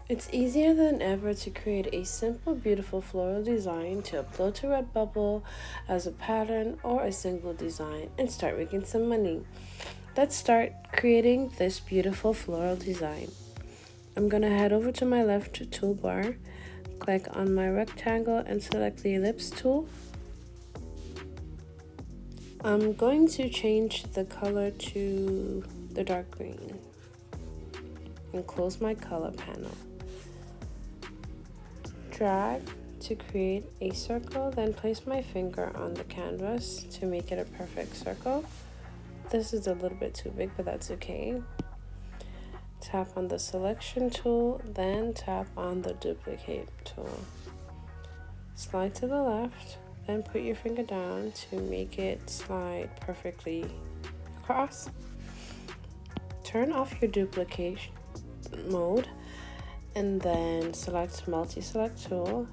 It's easier than ever to create a simple, beautiful floral design to upload to Redbubble as a pattern or a single design and start making some money. Let's start creating this beautiful floral design. I'm gonna head over to my left toolbar, click on my rectangle and select the ellipse tool. I'm going to change the color to the dark green and close my color panel. Drag to create a circle, then place my finger on the canvas to make it a perfect circle. This is a little bit too big, but that's okay. Tap on the selection tool, then tap on the duplicate tool. Slide to the left, then put your finger down to make it slide perfectly across. Turn off your duplication mode and then select multi-select tool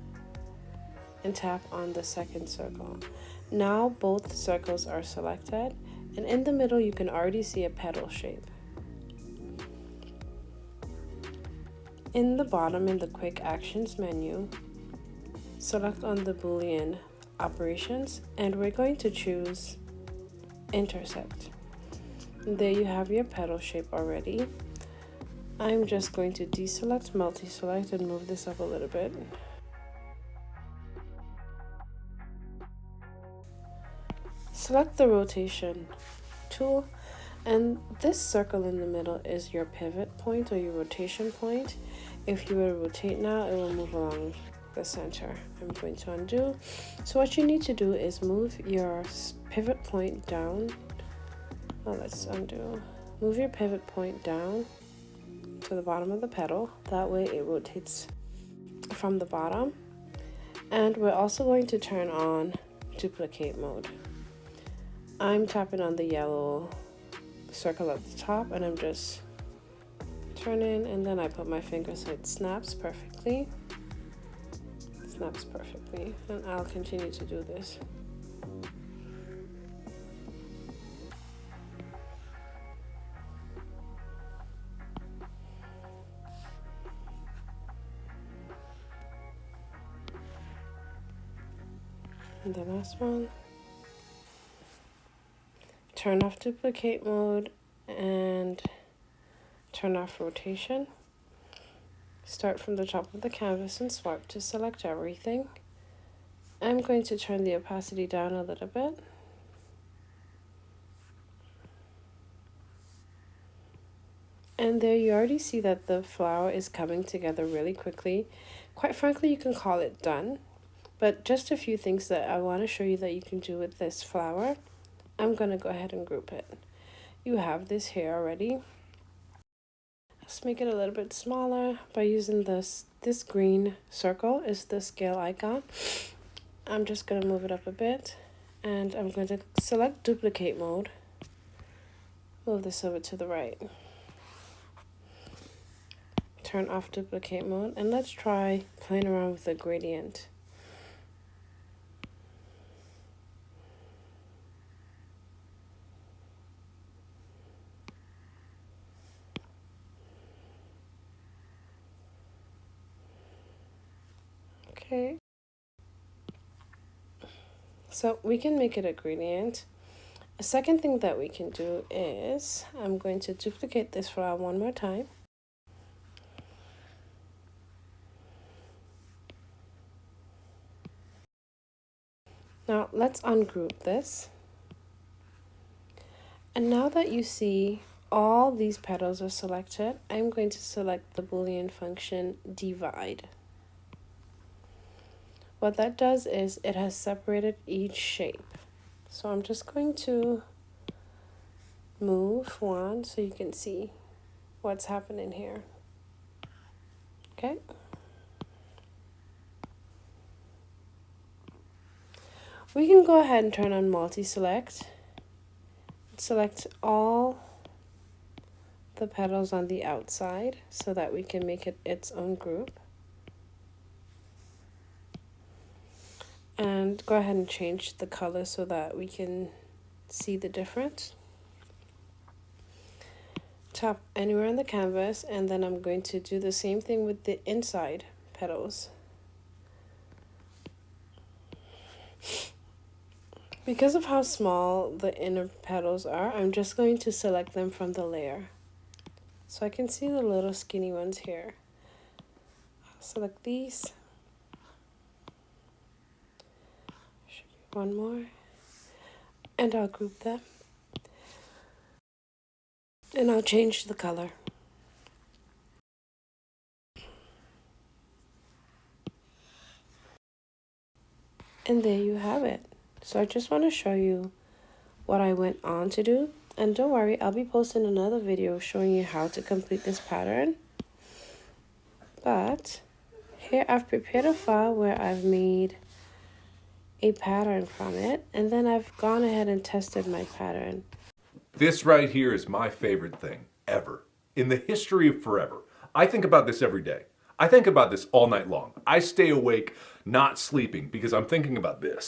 and tap on the second circle. Now both circles are selected, and in the middle you can already see a petal shape. In the bottom, in the quick actions menu, select on the Boolean operations and we're going to choose intersect. There you have your petal shape already. I'm just going to deselect, multi-select, and move this up a little bit. Select the rotation tool, and this circle in the middle is your pivot point or your rotation point. If you were to rotate now, it will move along the center. I'm going to undo. So what you need to do is move your pivot point down. Oh, let's undo. Move your pivot point down to the bottom of the petal. That way it rotates from the bottom. And we're also going to turn on duplicate mode. I'm tapping on the yellow circle at the top and I'm just turning, and then I put my finger so it snaps perfectly. Snaps perfectly, and I'll continue to do this. And the last one. Turn off duplicate mode and turn off rotation. Start from the top of the canvas and swipe to select everything. I'm going to turn the opacity down a little bit. And there you already see that the flower is coming together really quickly. Quite frankly, you can call it done. But just a few things that I want to show you that you can do with this flower. I'm going to go ahead and group it. You have this here already. Let's make it a little bit smaller by using this green circle is the scale icon. I'm just going to move it up a bit, and I'm going to select duplicate mode. Move this over to the right. Turn off duplicate mode, and let's try playing around with the gradient. Okay. So we can make it a gradient. A second thing that we can do is I'm going to duplicate this flower one more time. Now let's ungroup this. And now that you see all these petals are selected, I'm going to select the Boolean function divide. What that does is it has separated each shape. So I'm just going to move one so you can see what's happening here. Okay. We can go ahead and turn on multi-select. Select all the petals on the outside so that we can make it its own group. And go ahead and change the color so that we can see the difference. tap anywhere on the canvas, and then I'm going to do the same thing with the inside petals. Because of how small the inner petals are, I'm just going to select them from the layer. So I can see the little skinny ones here. I'll select these. Should be one more. And I'll group them. And I'll change the color. And there you have it. So I just want to show you what I went on to do. And don't worry, I'll be posting another video showing you how to complete this pattern. But here I've prepared a file where I've made a pattern from it, and then I've gone ahead and tested my pattern. This right here is my favorite thing ever in the history of forever. I think about this every day. I think about this all night long. I stay awake not sleeping because I'm thinking about this.